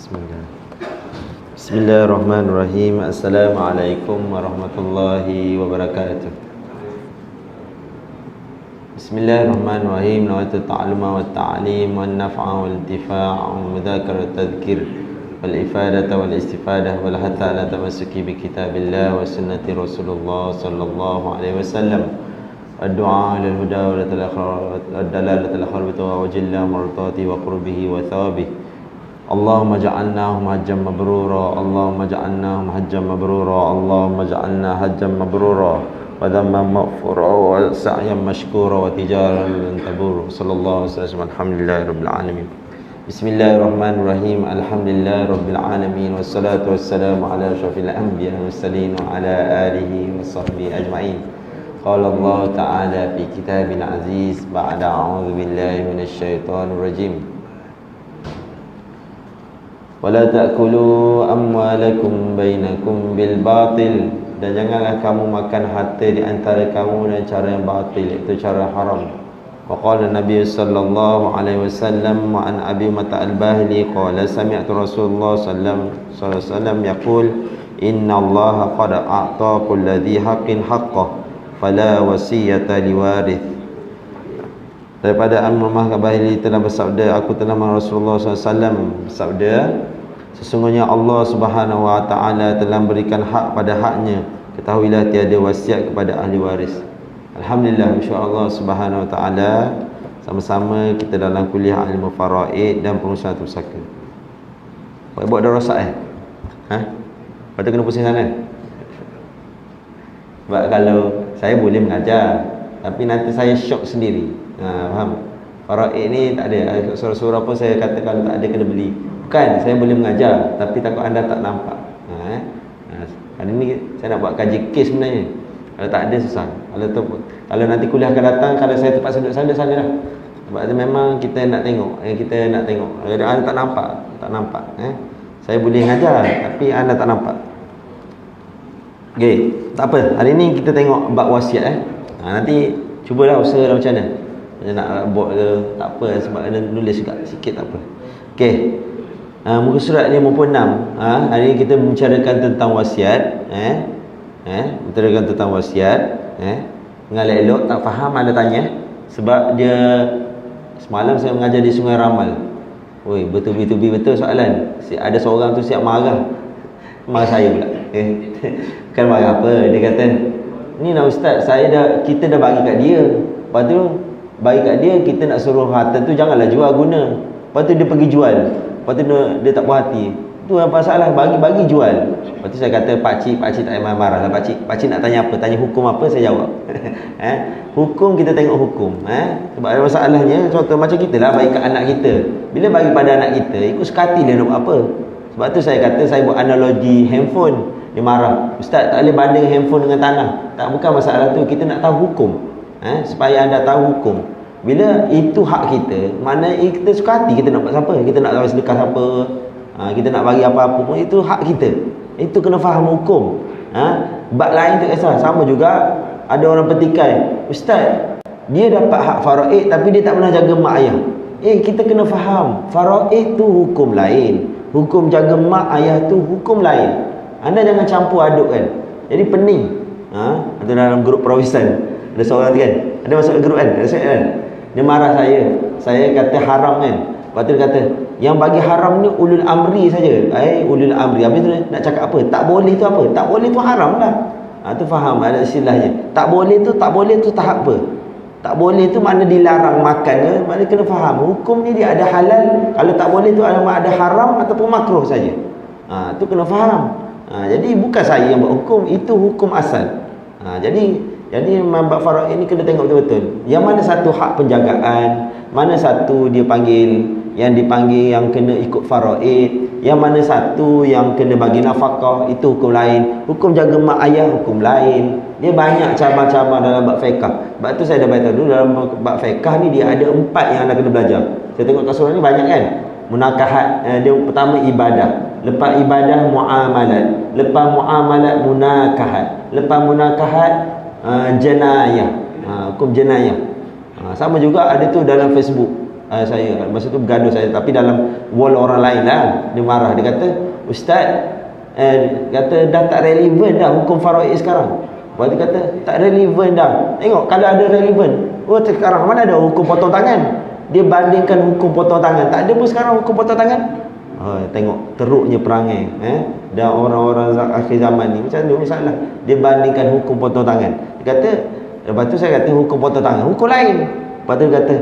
Bismillah. Bismillahirrahmanirrahim. Assalamualaikum warahmatullahi wabarakatuh. Bismillahirrahmanirrahim. Nawaitu ta'aluma wa ta'alim wa naf'a wal intifa' wa mudhakara wa tadhkir wal ifadata wal istifadah wal hatta ala tamassuki bi kitabillah wa sunnati Rasulullah sallallahu alaihi wasallam. Ad-du'a lil huda wa ad-dalalata al khair wa jalla mardati wa qurbihi wa thawabihi. Allahumma ja'alnahum hajjan mabrura, Allahumma ja'alnahum hajjan mabrura, Allahumma ja'alna hajjan mabrura wa dhamman maghfura wa sa'yan mashkura wa tijaran lan tabur. Sallallahu alaihi wasallam. Alhamdulillahi rabbil alamin. Bismillahirrahmanirrahim. Alhamdulillahi rabbil alamin wassalatu wassalamu ala asyrafil anbiya'i wal mursalin wa ala alihi wa sahbihi ajma'in. Qala Allah ta'ala fi kitabil aziz ba'da a'udzu billahi minasy syaithanir rajim. Wala ta'kulu amwalakum bainakum bil batil, dan janganlah kamu makan harta di antara kamu dengan cara yang batil, iaitu cara haram. Wa qala Nabi sallallahu alaihi wasallam wa an Abi Mata al-Bahili qala sami'tu Rasulullah sallallahu alaihi wasallam yaqul inna Allah qad a'ta kulli dhi haqqin haqqah fala wasiyata liwarith. Daripada Al-Mamah Kabahili telah bersabda, aku telah Rasulullah SAW bersabda, sesungguhnya Allah Subhanahu Wa Taala telah berikan hak pada haknya, ketahuilah tiada wasiat kepada ahli waris. Alhamdulillah, insya-Allah Subhanahu Wa Taala sama-sama kita dalam kuliah ilmu faraid dan pengurusan pusaka. Buat dah rosak Lepas tu kena pusing sana. Sebab kalau saya boleh mengajar, tapi nanti saya syok sendiri. Faham? Faraid ni tak ada. Surah-surah pun saya kata kalau tak ada kena beli. Bukan, saya boleh mengajar, tapi takut anda tak nampak. Hari ni saya nak buat kaji kes sebenarnya. Kalau tak ada susah. Kalau nanti kuliah akan datang, kalau saya terpaksa duduk sana lah. Sebab tu memang kita nak tengok. Kita nak tengok. Kalau anda tak nampak. Saya boleh mengajar, tapi anda tak nampak. Okey, tak apa. Hari ni kita tengok bab wasiat. Nanti cubalah usaha macam mana. Nak buat ke tak apa, sebab ada nulis juga sikit, tak apa. Okey. Muka surat 56. Hari ni kita membicarakan tentang wasiat. Membicarakan tentang wasiat. Mengalah elok, tak faham anda tanya. Sebab dia semalam saya mengajar di Sungai Ramal. Oi, betul soalan. Ada seorang tu siap marah. Marah saya pula. Bukan marah apa, dia kata, "Ni nak ustaz, kita dah bagi kat dia. Lepas tu bagi kat dia, kita nak suruh harta tu janganlah jual guna. Lepas tu dia pergi jual. Lepas tu dia tak puas hati. Tu yang masalah, bagi jual." Lepas tu saya kata, Pakcik tak payah marah lah Pakcik nak tanya apa? Tanya hukum apa, saya jawab. Hukum kita tengok hukum. Sebab ada masalahnya, contoh macam kita lah bagi kat anak kita. Bila bagi pada anak kita, ikut sekati dia nak buat apa. Sebab tu saya kata, saya buat analogi handphone. Dia marah, "Ustaz, tak boleh banding handphone dengan tanah." Tak, bukan masalah tu, kita nak tahu hukum. Supaya anda tahu hukum. Bila itu hak kita, mana kita suka hati kita nak buat siapa, kita nak bagi sedekah siapa, kita nak bagi apa-apa pun, itu hak kita. Itu kena faham hukum. Bab lain tu kisah. Sama juga ada orang petikai, "Ustaz, dia dapat hak faraid tapi dia tak pernah jaga mak ayah." Kita kena faham, faraid tu hukum lain, hukum jaga mak ayah tu hukum lain. Anda jangan campur aduk kan. Jadi pening. Ada dalam grup perawisan ada seorang kan, ada masuk grup kan, ada saya kan, dia marah saya kata haram kan. Lepas tu dia kata, yang bagi haram ni ulul amri saja. Ulul amri, habis tu nak cakap apa? Tak boleh tu apa? Tak boleh tu haram lah. Tu faham ada istilahnya. Tak boleh tu tahap apa? Tak boleh tu makna dilarang makan ke? Makna kena faham hukum ni dia ada halal. Kalau tak boleh tu ada haram ataupun makruh saja. Tu kena faham. Jadi bukan saya yang buat hukum, itu hukum asal. Jadi bab faraid ini kena tengok betul-betul. Yang mana satu hak penjagaan, mana satu dia panggil, yang dipanggil yang kena ikut faraid, yang mana satu yang kena bagi nafkah, itu hukum lain. Hukum jaga mak ayah hukum lain. Dia banyak cabang-cabang dalam bab fiqh. Sebab tu saya dah beritahu dulu, dalam bab fiqh ni dia ada 4 yang anda kena belajar. Saya tengok kat surah ni banyak kan. Munakahat, dia pertama ibadah, lepas ibadah muamalat, lepas muamalat munakahat, lepas munakahat jenayah, hukum jenayah. Sama juga ada tu dalam Facebook. ayah saya. Masa tu bergaduh saya, tapi dalam wall orang lain lah. Dia marah, dia kata, "Ustaz, kata dah tak relevan dah hukum faraid sekarang." Lepas tu kata, "Tak relevan dah." Tengok, kalau ada relevan, oh sekarang mana ada hukum potong tangan? Dia bandingkan hukum potong tangan. Tak ada pun sekarang hukum potong tangan. Tengok teruknya perangai dan orang-orang akhir zaman ni macam tu masalah. Dia bandingkan hukum potong tangan. Dia kata, lepas tu saya kata hukum potong tangan, hukum lain. Lepas tu dia kata,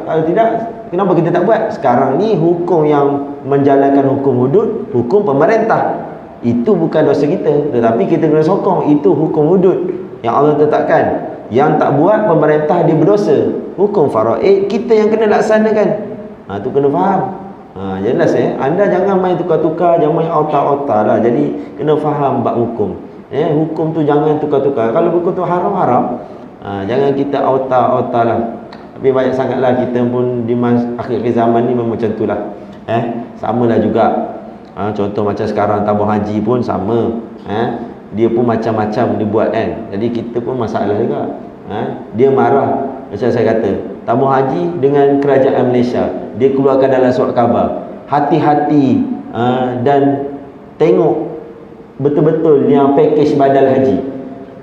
kalau tidak, kenapa kita tak buat? Sekarang ni hukum yang menjalankan hukum hudud, hukum pemerintah. Itu bukan dosa kita, tetapi kita kena sokong. Itu hukum hudud yang Allah tetapkan. Yang tak buat, pemerintah dia berdosa. Hukum faraid kita yang kena laksanakan. Tu kena faham. Jelas anda jangan main tukar-tukar, jangan main otak-otak lah. Jadi kena faham bab hukum. Hukum tu jangan tukar-tukar. Kalau hukum tu haram-haram, jangan kita otak-otak lah. Tapi banyak sangatlah kita pun di akhir zaman ni memang macam tu lah. Samalah juga. Contoh macam sekarang tabung haji pun sama. Dia pun macam-macam dibuat kan. Jadi kita pun masalah juga. Dia marah. Macam saya kata, tabung haji dengan kerajaan Malaysia, dia keluarkan dalam surat khabar, hati-hati dan tengok betul-betul yang package badal haji.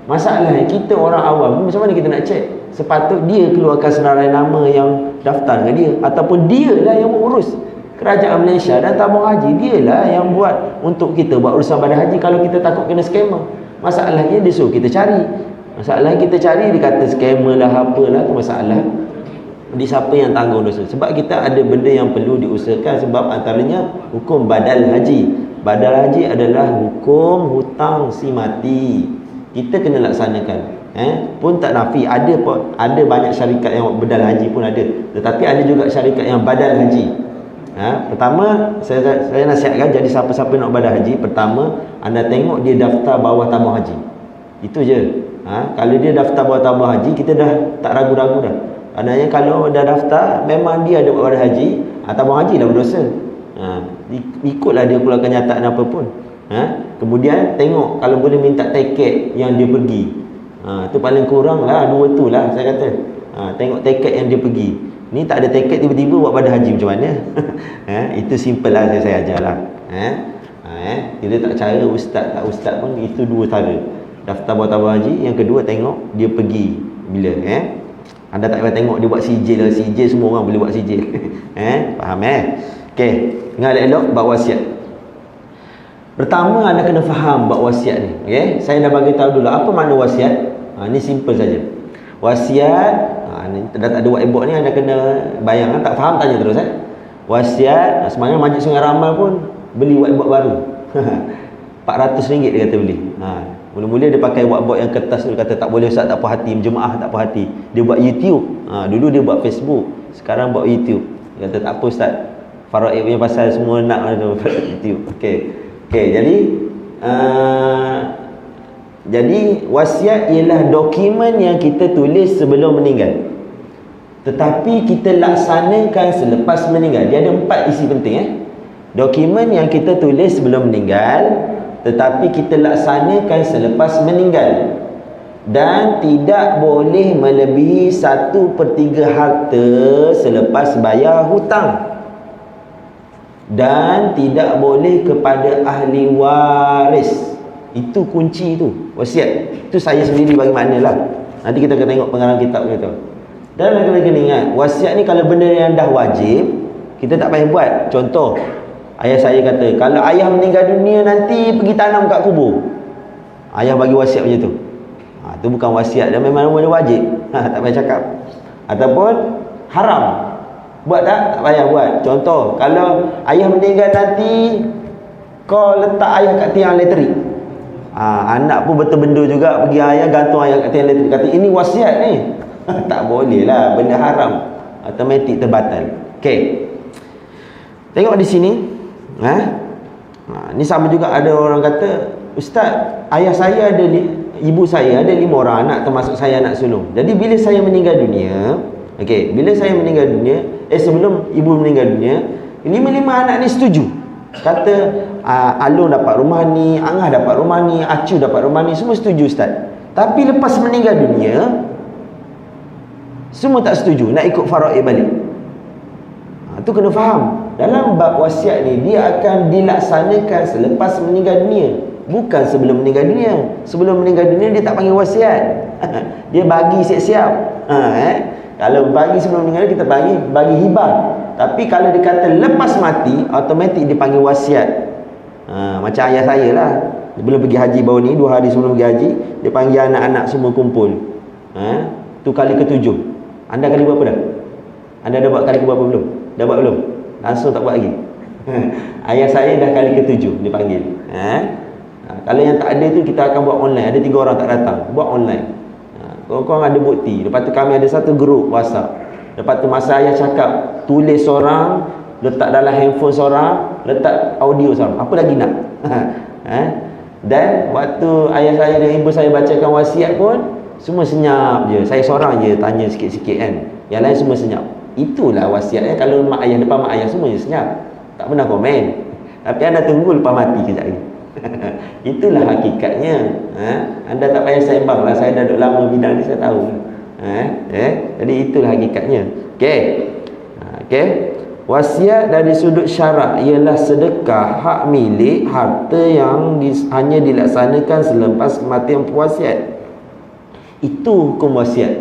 Masalahnya kita orang awam, macam mana kita nak cek? Sepatut dia keluarkan senarai nama yang daftar dengan dia, ataupun dia lah yang mengurus. Kerajaan Malaysia dan tabung haji, dialah yang buat untuk kita buat urusan badal haji. Kalau kita takut kena scammer, masalahnya dia suruh kita cari. Masalah kita cari, dia kata scammer lah, apalah, tu masalah. Di siapa yang tanggung dosa? Sebab kita ada benda yang perlu diusahakan. Sebab antaranya hukum badal haji. Badal haji adalah hukum hutang si mati. Kita kena laksanakan. Pun tak nafi, ada banyak syarikat yang badal haji pun ada. Tetapi ada juga syarikat yang badal haji. Pertama, saya nasihatkan, jadi siapa-siapa nak badal haji, pertama anda tengok dia daftar bawah tabung haji. Itu je. Kalau dia daftar bawah tabung haji, kita dah tak ragu-ragu dah. Adanya kalau dah daftar, memang dia ada buat haji, tabung haji dah berdosa. Ikutlah dia keluarkan nyataan apa pun. Kemudian tengok kalau boleh minta tiket yang dia pergi. Tu paling kurang lah, 2 tu lah saya kata. Tengok tiket yang dia pergi. Ni tak ada tiket, tiba-tiba buat pada haji macam mana? Itu simple lah, saya ajar lah. Kita tak cara ustaz tak ustaz pun, itu 2 cara. Daftar buat tabung haji. Yang kedua, tengok dia pergi bila. Anda tak payah tengok dia buat sijil lah. Sijil semua orang boleh buat sijil. Faham Okey, dengar elok bab wasiat. Pertama, anda kena faham bab wasiat ni. Okey, saya dah bagi tahu dulu apa makna wasiat. Ni simple saja. Wasiat, ni dah tak ada whiteboard ni, anda kena bayang. Tak faham tanya terus Wasiat, sebenarnya Masjid Sungai Ramal pun beli whiteboard baru. RM400 dia kata beli. Mula-mula dia pakai whiteboard yang kertas tu, kata tak boleh ustaz, tak puas hati, jemaah tak puas hati. Dia buat YouTube. Dulu dia buat Facebook, sekarang buat YouTube. Dia kata tak apa ustaz, faraid punya pasal semua nak YouTube. Okey, jadi wasiat ialah dokumen yang kita tulis sebelum meninggal, tetapi kita laksanakan selepas meninggal. Dia ada 4 isi penting. Dokumen yang kita tulis sebelum meninggal, tetapi kita laksanakan selepas meninggal, dan tidak boleh melebihi 1/3 harta selepas bayar hutang, dan tidak boleh kepada ahli waris. Itu kunci tu, wasiat. Itu saya sendiri bagi makna lah. Nanti kita akan tengok pengarang kitab kita. Dan lagi-lagi ingat, wasiat ni kalau benda yang dah wajib, kita tak payah buat. Contoh, ayah saya kata, kalau ayah meninggal dunia nanti pergi tanam kat kubur. Ayah bagi wasiat macam tu. Tu bukan wasiat, dia memang wajib. Tak payah cakap. Ataupun haram. Buat tak? Tak payah buat. Contoh, kalau ayah meninggal nanti kau letak ayah kat tiang elektrik. Anak pun bertebendur juga, pergi ayah gantung ayah kat tiang elektrik. Kata ini wasiat ni. Tak boleh lah, benda haram. Automatik terbatal. Okey. Tengok di sini. Ni sama juga, ada orang kata, ustaz, ayah saya ada ibu saya ada 5 orang anak, termasuk saya anak sulung. Jadi bila saya meninggal dunia, bila saya meninggal dunia, sebelum ibu meninggal dunia, 5 anak ni setuju. Kata Alung dapat rumah ni, Angah dapat rumah ni, Acu dapat rumah ni, semua setuju ustaz. Tapi lepas meninggal dunia, semua tak setuju, nak ikut faraid balik. tu kena faham. Dalam bab wasiat ni, dia akan dilaksanakan selepas meninggal dunia, bukan sebelum meninggal dunia. Sebelum meninggal dunia dia tak panggil wasiat. Dia bagi siap-siap. Kalau bagi sebelum meninggal kita bagi hibah. Tapi kalau dia kata lepas mati, automatik dipanggil wasiat. Macam ayah saya lah, dia belum pergi haji baru ni, 2 hari sebelum pergi haji, dia panggil anak-anak semua kumpul. Tu kali ke-7. Anda kali berapa dah? Anda dah buat kali ke berapa belum? Dah buat belum? Langsung tak buat lagi. Ayah saya dah kali ke-7 dia panggil. Kalau yang tak ada tu kita akan buat online. Ada 3 orang tak datang, buat online. Korang ada bukti. Lepas tu kami ada satu grup WhatsApp. Lepas tu masa ayah cakap, tulis seorang, letak dalam handphone seorang, letak audio seorang. Apa lagi nak? Dan waktu ayah saya dan ibu saya bacakan wasiat pun, semua senyap je. Saya seorang je tanya sikit-sikit kan. Yang lain semua senyap. Itulah wasiatnya. Kalau mak ayah, depan mak ayah semua je senyap, tak pernah komen. Tapi anda tunggu lepas mati kejap lagi. Itulah hakikatnya. Anda tak payah sembang lah, saya dah duduk lama bidang ni, saya tahu. Jadi itulah hakikatnya. Okey. Wasiat dari sudut syarak ialah sedekah hak milik harta yang hanya dilaksanakan selepas kematian pewasiat. Itu hukum wasiat.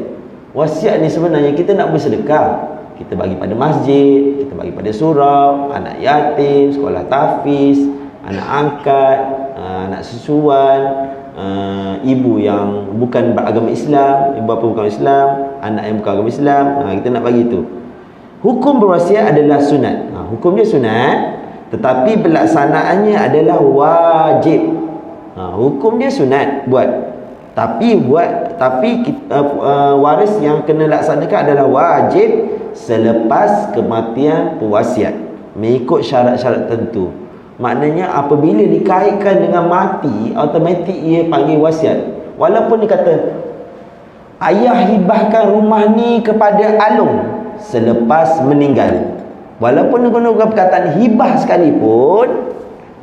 Wasiat ni sebenarnya kita nak bersedekah, kita bagi pada masjid, kita bagi pada surau, anak yatim, sekolah tahfiz, anak angkat, anak susuan, ibu yang bukan beragama Islam, ibu bapa bukan Islam, anak yang bukan agama Islam, kita nak bagi tu. Hukum berwasiat adalah sunat. Hukum dia sunat, tetapi pelaksanaannya adalah wajib. Hukum dia sunat buat, tapi waris yang kena laksanakan adalah wajib selepas kematian pewasiat, mengikut syarat-syarat tertentu. Maknanya apabila dikaitkan dengan mati, automatik ia panggil wasiat. Walaupun dia kata, ayah hibahkan rumah ni kepada Alung selepas meninggal, walaupun guna perkataan hibah sekalipun,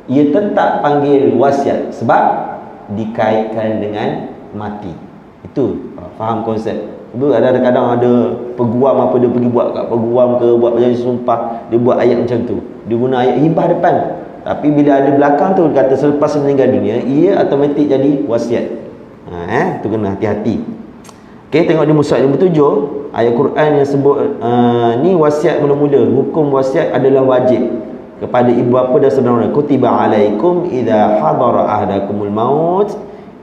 ia tetap panggil wasiat sebab dikaitkan dengan mati. Itu faham konsep. Itu ada kadang ada peguam apa, dia pergi buat kat peguam ke, buat perjanjian sumpah, dia buat ayat macam tu, dia guna ayat hibah depan. Tapi bila ada belakang tu kata selepas meninggal dunia, ia automatik jadi wasiat. Tu kena hati-hati. Okey, tengok di muka 57 ayat Quran yang sebut ni wasiat mula-mula. Hukum wasiat adalah wajib kepada ibu bapa dan saudara. Kutiba alaikum idza hadara ahdakumul maut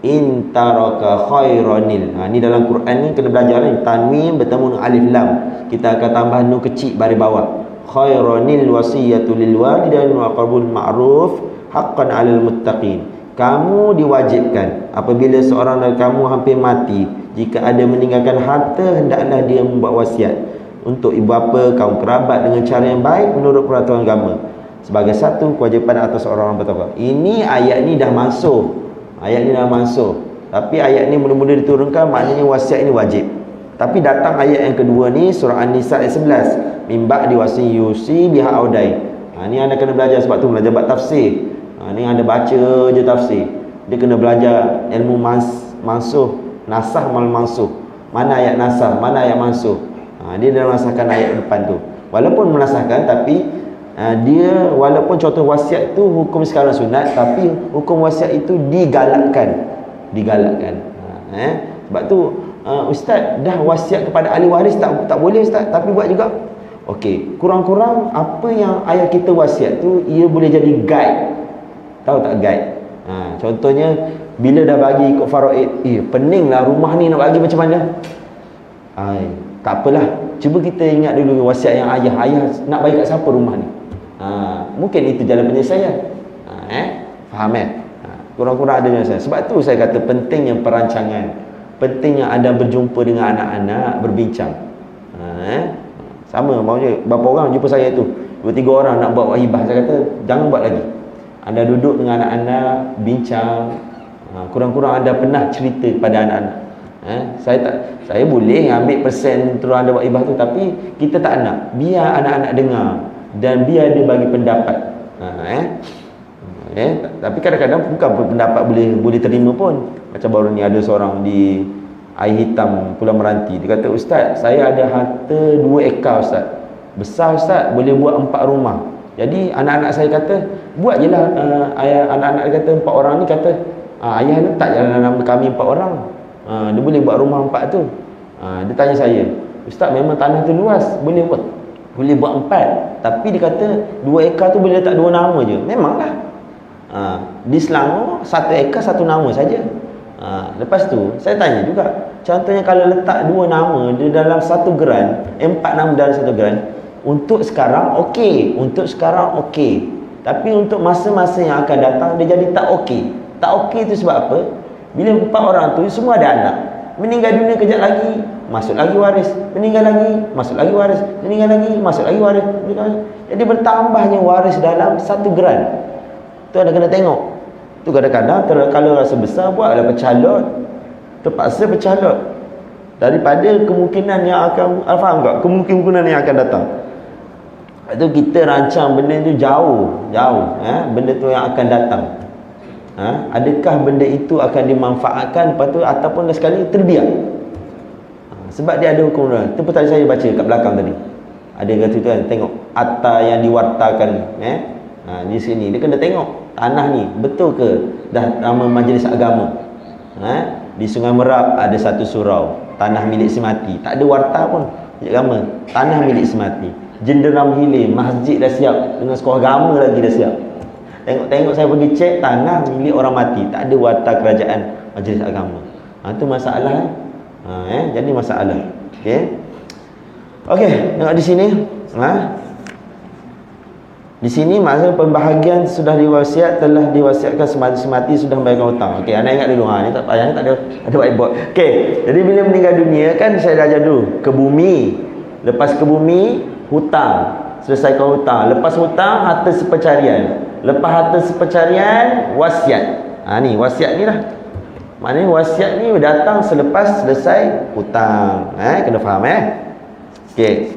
in taraka khairanil. Ni dalam Quran ni kena belajar ni. Tanwin bertemu dengan alif lam. Kita akan tambah nun kecil baris bawah. Khairanil wasiyatu lil walidain wa aqrabul ma'ruf haqqan 'alal muttaqin. Kamu diwajibkan apabila seorang dari kamu hampir mati, jika ada meninggalkan harta, hendaklah dia membuat wasiat untuk ibu bapa, kaum kerabat dengan cara yang baik menurut peraturan agama, sebagai satu kewajipan atas orang-orang bertakwa. Ini ayat ni dah masuk. Ayat ni dah masuk. Tapi ayat ni mula-mula diturunkan, maknanya wasiat ini wajib. Tapi datang ayat yang kedua ni, surah An-Nisa ayat 11. Min ba'di wasi yusi biha audai. Ni anda kena belajar, sebab tu belajar bab tafsir. Ni anda baca je tafsir. Dia kena belajar ilmu mansuh, nasah mal mansuh. Mana ayat nasah, mana ayat mansuh. Dia dah menasahkan ayat depan tu. Walaupun menasahkan, tapi dia walaupun contoh wasiat tu hukum sekarang sunat, tapi hukum wasiat itu digalakkan. Sebab tu ustaz dah wasiat kepada ahli waris, tak boleh ustaz, tapi buat juga. Okey, kurang-kurang apa yang ayah kita wasiat tu, ia boleh jadi guide. Tahu tak guide? Contohnya bila dah bagi ikut faraid, peninglah rumah ni nak bagi macam mana? Tak apalah, cuba kita ingat dulu wasiat yang ayah nak bagi kat siapa rumah ni. Mungkin itu jalan penyelesaian. Faham kurang-kurang ada penyelesaian. Sebab tu saya kata pentingnya perancangan, pentingnya anda berjumpa dengan anak-anak, berbincang. Sama maunya berapa orang jumpa saya tu, 2-3 orang nak buat wahibah, saya kata jangan buat lagi. Anda duduk dengan anak-anak, bincang. Kurang-kurang anda pernah cerita kepada anak-anak. Saya boleh ambil persen terus anda buat ibah tu, tapi kita tak nak. Biar anak-anak dengar dan biar dia bagi pendapat. Tapi kadang-kadang bukan pendapat boleh terima pun. Macam baru ni ada seorang di Air Hitam, Pulau Meranti. Dia kata, ustaz, saya ada harta 2 ekar ustaz. besar Ustaz, boleh buat 4 rumah. Jadi anak-anak saya kata, buat je lah. Anak-anak kata 4 orang ni kata, ayah letak je dalam nama kami 4 orang. Dia boleh buat rumah 4 tu. Dia tanya saya, Ustaz memang tanah tu luas, boleh buat 4, tapi dia kata 2 ekar tu boleh letak 2 nama je. Memanglah. Di Selangor 1 ekar 1 nama saja. Lepas tu saya tanya juga, contohnya kalau letak 2 nama di dalam 1 geran, 4 nama dalam 1 geran, untuk sekarang okey, tapi untuk masa-masa yang akan datang dia jadi tak okey. Tak okey tu sebab apa? Bila 4 orang tu semua ada anak, meninggal dunia kejap lagi masuk lagi waris, meninggal lagi masuk lagi waris, meninggal lagi masuk lagi waris. Jadi bertambahnya waris dalam 1 geran. Tu ada kena tengok. Tu kadang-kadang kalau rasa besar, buatlah pecah lot. Terpaksa pecah lot daripada kemungkinan yang akan, faham tak? Kemungkinan yang akan datang. Itu kita rancang benda tu jauh, benda tu yang akan datang. Adakah benda itu akan dimanfaatkan lepas tu, ataupun sekali terbiar? Sebab dia ada hukum dia. Tu pun tadi saya baca kat belakang tadi. Ada kata tu kan, tengok atta yang diwartakan di sini. Dia kena tengok tanah ni betul ke dah nama majlis agama. Di Sungai Merap ada 1 surau, tanah milik semati, tak ada warta pun agama, tanah milik semati. Jenderam Hilir, masjid dah siap, dengan sekolah agama lagi dah siap. Tengok saya pergi cek, tanah milik orang mati, tak ada warta kerajaan majlis agama. Itu masalah. Jadi masalah. Okey, tengok di sini. Di sini maksudnya pembahagian sudah telah diwasiatkan semati sudah membayarkan hutang. Okey, anda ingat dulu. Ni tak payah, ni tak ada whiteboard. Okey, jadi bila meninggal dunia kan saya dah ajar dulu, ke bumi. Lepas ke bumi, hutang. Selesaikan hutang. Lepas hutang, harta sepercarian. Lepas harta sepercarian, wasiat. Ni wasiat ni lah. Maknanya wasiat ni datang selepas selesai hutang. Kena faham Okey.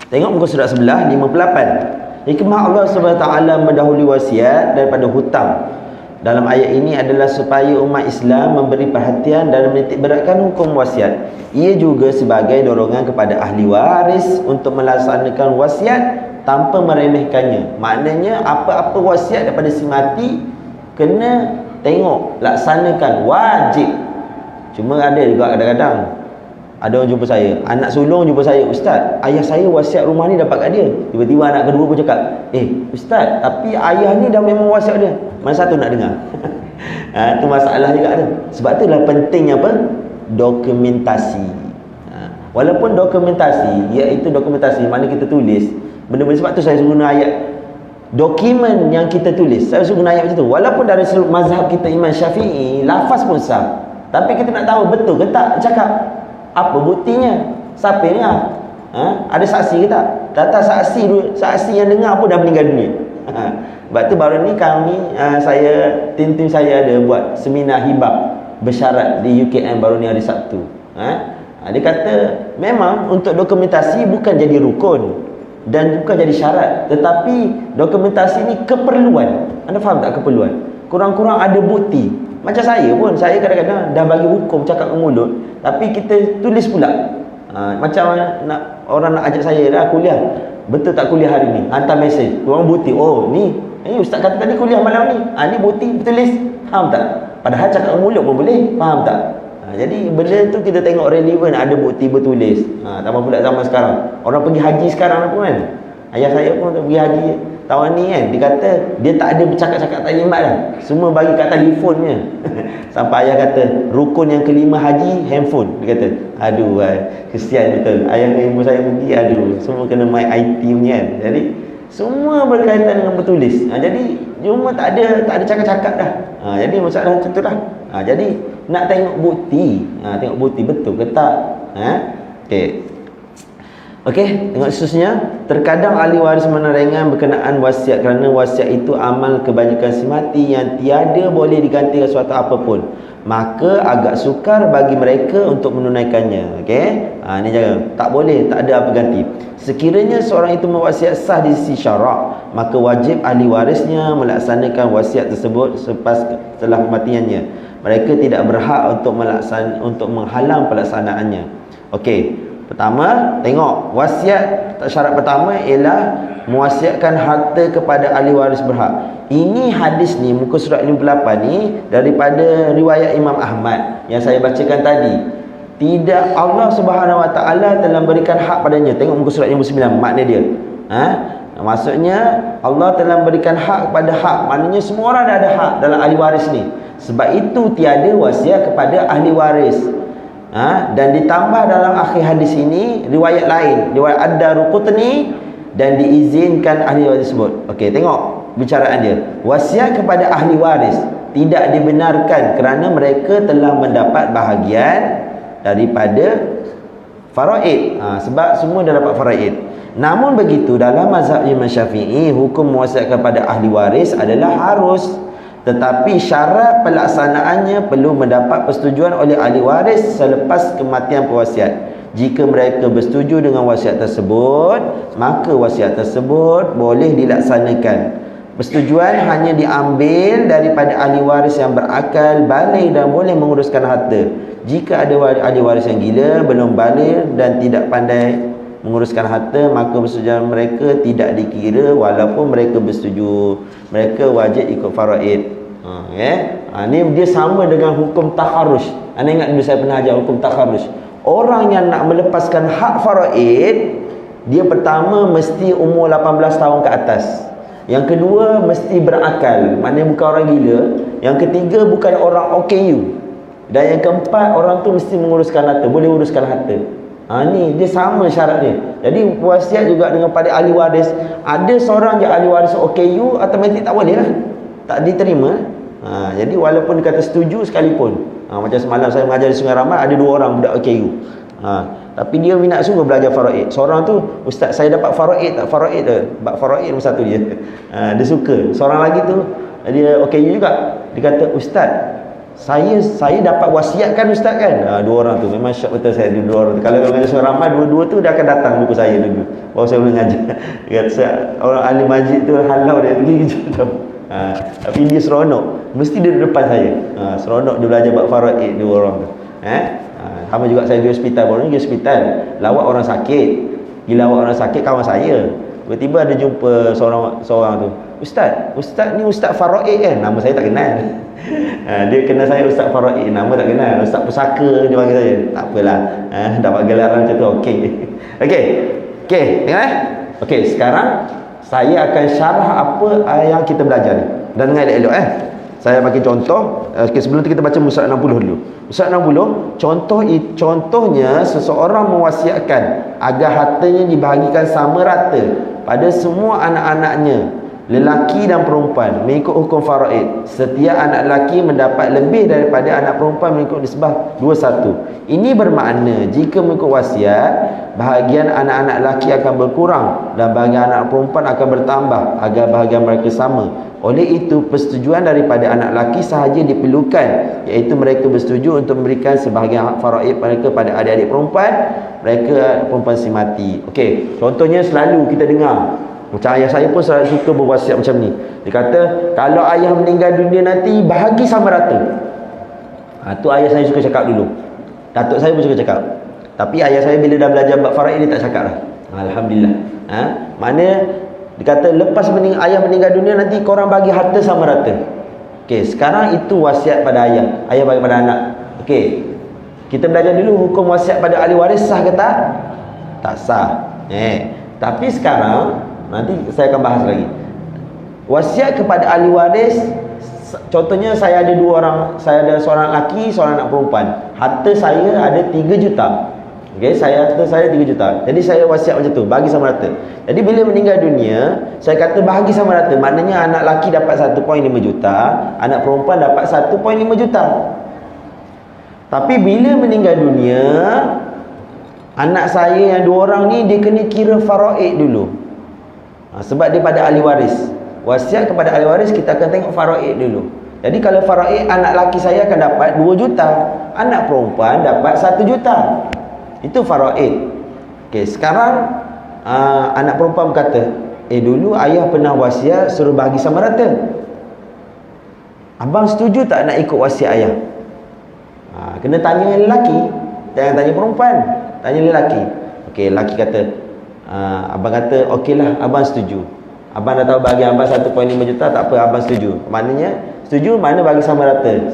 Tengok muka surat sebelah 58. Hikmah Allah SWT mendahului wasiat daripada hutang dalam ayat ini adalah supaya umat Islam memberi perhatian dan menitik beratkan hukum wasiat. Ia juga sebagai dorongan kepada ahli waris untuk melaksanakan wasiat tanpa meremehkannya. Maknanya apa-apa wasiat daripada si mati kena tengok, laksanakan, wajib. Cuma ada juga kadang-kadang ada orang jumpa saya, anak sulung jumpa saya, Ustaz, ayah saya wasiat rumah ni dapat kat dia. Tiba-tiba anak kedua pun cakap, Ustaz, tapi ayah ni dah memang wasiat dia. Mana satu nak dengar? Itu masalah juga tu. Sebab itulah pentingnya apa? Dokumentasi. Walaupun dokumentasi, iaitu dokumentasi mana kita tulis benda-benda, sebab tu saya suruh guna ayat dokumen yang kita tulis. Saya suruh guna ayat macam tu. Walaupun dari seluruh mazhab kita Imam Syafi'i, lafaz pun sah, tapi kita nak tahu betul ke tak cakap. Apa buktinya? Siapa yang dengar? Ada saksi ke tak? Data saksi yang dengar pun dah meninggal dunia. Sebab tu baru ni kami, tim saya ada buat seminar hibah bersyarat di UKM baru ni hari Sabtu. Dia kata memang untuk dokumentasi bukan jadi rukun dan bukan jadi syarat, tetapi dokumentasi ni keperluan. Anda faham tak keperluan? Kurang-kurang ada bukti. Macam saya pun, saya kadang-kadang dah bagi hukum cakap dengan mulut, tapi kita tulis pula. Macam orang nak ajak saya dah kuliah, betul tak kuliah hari ni? Hantar mesej, kurang bukti. Ni ustaz kata tadi kuliah malam ni. Ni bukti, tulis. Faham tak? Padahal cakap dengan mulut pun boleh. Faham tak? Jadi benda tu kita tengok relevan, ada bukti bertulis. Tambah pula zaman sekarang, orang pergi haji sekarang pun kan. Ayah saya pun pergi haji tahun ni kan, dia kata dia tak ada bercakap-cakap taklimat dah, semua bagi kat telefonnya. Sampai ayah kata rukun yang kelima haji, handphone. Dia kata aduh kesian betul, ayah dan ibu saya pergi, aduh semua kena main IT punya kan. Jadi semua berkaitan dengan bertulis. Jadi cuma tak ada cakap-cakap dah. Jadi masalah macam tu lah. Jadi nak tengok bukti, tengok bukti betul ke tak. Okey, tengok seterusnya. Terkadang ahli waris menerangkan berkenaan wasiat kerana wasiat itu amal kebanyakan si mati yang tiada boleh digantikan suatu apapun. Maka agak sukar bagi mereka untuk menunaikannya. Okey? Ni jangan, tak boleh, tak ada apa ganti. Sekiranya seorang itu mewasiat sah di sisi syarak, maka wajib ahli warisnya melaksanakan wasiat tersebut setelah kematiannya. Mereka tidak berhak untuk menghalang pelaksanaannya. Okey. Pertama, tengok wasiat syarat pertama ialah mewasiatkan harta kepada ahli waris berhak. Ini hadis ni muka surat 58 ni daripada riwayat Imam Ahmad yang saya bacakan tadi. Tidak, Allah Subhanahu Wa Taala telah berikan hak padanya. Tengok muka surat 59 makna dia. Maksudnya Allah telah berikan hak kepada hak. Maknanya semua orang dah ada hak dalam ahli waris ni. Sebab itu tiada wasiat kepada ahli waris. Dan ditambah dalam akhir hadis ini riwayat lain, riwayat Ad-Darqutni, dan diizinkan ahli waris tersebut. Okey, tengok bicaraan dia. Wasiat kepada ahli waris tidak dibenarkan kerana mereka telah mendapat bahagian daripada faraid. Sebab semua dah dapat faraid. Namun begitu dalam mazhab Imam Syafi'i, hukum mewasiatkan kepada ahli waris adalah harus, tetapi syarat pelaksanaannya perlu mendapat persetujuan oleh ahli waris selepas kematian pewasiat. Jika mereka bersetuju dengan wasiat tersebut, maka wasiat tersebut boleh dilaksanakan. Persetujuan hanya diambil daripada ahli waris yang berakal, balik dan boleh menguruskan harta. Jika ada ahli waris yang gila, belum balik dan tidak pandai menguruskan harta, maka persetujuan mereka tidak dikira walaupun mereka bersetuju. Mereka wajib ikut faraid. Ni dia sama dengan hukum takharruj. Anda ingat dulu saya pernah ajar hukum takharruj. Orang yang nak melepaskan hak faraid, dia pertama mesti umur 18 tahun ke atas. Yang kedua mesti berakal, maknanya bukan orang gila. Yang ketiga bukan orang OKU. Dan yang keempat, orang tu mesti menguruskan harta, boleh uruskan harta. Ni dia sama syarat dia. Jadi wasiat juga dengan pada ahli waris. Ada seorang je ahli waris OKU, automatik tak boleh lah, tak diterima. Jadi walaupun dia kata setuju sekalipun, macam semalam saya mengajar di Sungai Ramat, ada 2 orang budak OKU. Tapi dia minat sungguh belajar faraid. Seorang tu, ustaz saya dapat faraid tak? Faraid ke? Bab faraid nombor 1 je. Dia suka. Seorang lagi tu, dia OKU juga. Dia kata, ustaz, saya dapat wasiat kan ustaz kan? 2 orang tu memang syok betul saya, 2 orang tu. Kalau mengajar Sungai Ramat, dua-dua tu dia akan datang buku saya dulu. Baru saya boleh ngajar. Dia kata, orang ahli masjid tu halau dia pergi gitu. Tapi dia seronok, mesti dia di depan saya. Seronok dia belajar bab faraid 2 orang tu. Sama juga saya pergi hospital, baru ni pergi hospital lawat orang sakit. Bila lawat orang sakit kawan saya, tiba-tiba ada jumpa seorang tu, Ustaz ni Ustaz faraid kan? Nama saya tak kenal. Dia kenal saya Ustaz faraid, nama tak kenal. Ustaz pusaka dia panggil saya. Tak apalah, dapat gelaran macam tu. Okey, tengok Okey, sekarang saya akan syarah apa yang kita belajar ni. Dan dengar elok-elok Saya bagi contoh. Sebelum tu kita baca surat 60 dulu. Surat 60, contohnya seseorang mewasiatkan agar hartanya dibahagikan sama rata pada semua anak-anaknya, lelaki dan perempuan, mengikut hukum faraid. Setiap anak lelaki mendapat lebih daripada anak perempuan mengikut nisbah 21. Ini bermakna jika mengikut wasiat, bahagian anak-anak lelaki akan berkurang dan bahagian anak perempuan akan bertambah agar bahagian mereka sama. Oleh itu, persetujuan daripada anak lelaki sahaja diperlukan, iaitu mereka bersetuju untuk memberikan sebahagian hak faraid mereka pada adik-adik perempuan mereka perempuan si mati. Okey, contohnya selalu kita dengar, macam ayah saya pun selalu suka berwasiat macam ni. Dia kata, kalau ayah meninggal dunia nanti, bahagi sama rata. Tu ayah saya suka cakap dulu. Datuk saya pun suka cakap. Tapi ayah saya bila dah belajar bab faraid, dia tak cakap lah. Alhamdulillah. Maknanya dia kata, lepas ayah meninggal dunia nanti korang bagi harta sama rata. Okey, sekarang itu wasiat pada ayah, ayah bagi pada anak. Okey, kita belajar dulu hukum wasiat pada ahli waris sah ke tak? Tak sah. Tapi sekarang nanti saya akan bahas lagi. Wasiat kepada ahli waris, contohnya saya ada 2 orang, saya ada seorang lelaki, seorang anak perempuan. Harta saya ada 3 juta. Okey, harta saya 3 juta. Jadi saya wasiat macam tu, bagi sama rata. Jadi bila meninggal dunia, saya kata bahagi sama rata. Maknanya anak lelaki dapat 1.5 juta, anak perempuan dapat 1.5 juta. Tapi bila meninggal dunia, anak saya yang 2 orang ni dia kena kira faraid dulu. Sebab dia pada ahli waris. Wasiat kepada ahli waris kita akan tengok faraid dulu. Jadi kalau faraid, anak lelaki saya akan dapat 2 juta, anak perempuan dapat 1 juta. Itu faraid. Okey, sekarang anak perempuan berkata, dulu ayah pernah wasiat suruh bagi sama rata. Abang setuju tak nak ikut wasiat ayah? Kena tanya lelaki, jangan tanya perempuan, tanya lelaki. Okey, laki kata, abang kata, okeylah, abang setuju. Abang dah tahu bagi abang 1.5 juta, tak apa, abang setuju. Maknanya, setuju, mana bagi sama rata. 1.5